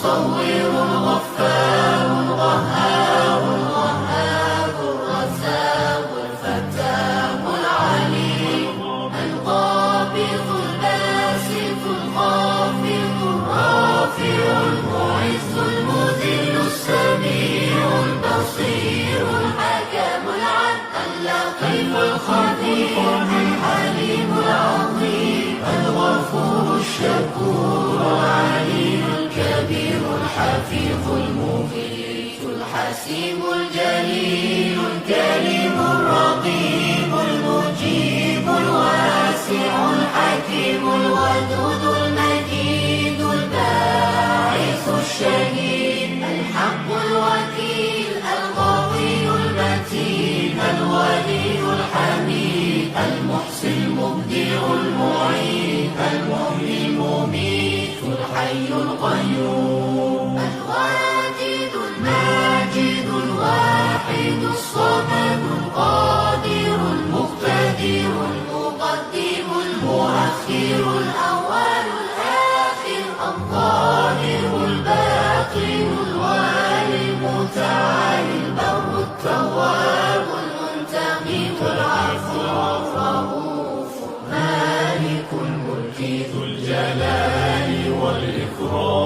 المصور الغفار القهار الوهاب الرزاق الفتاح العليم القابض الباسط الخافض الرافع المعز المذل السميع البصير الحكم العدل اللطيف الخبير الحليم العظيم الغفور الشكور العليم الكبير الحفيظ المغيث الحسيب الجليل الكريم الرقيب المجيب الواسع الحكيم الودود المجيد الباعث الشهيد الحق الوكيل القوي المتين الولي الحميد المحصي المبدع المعيد المحيي المميت الحي القيوم الواجد الماجد الواحد الصمد القادر المقتدر المقدم المؤخر الأول الآخر الظاهر الباطن الوالي المتعالي البر التواب المنتقم العفو الرؤوف مالك الملك ذو الجلال والإكرام.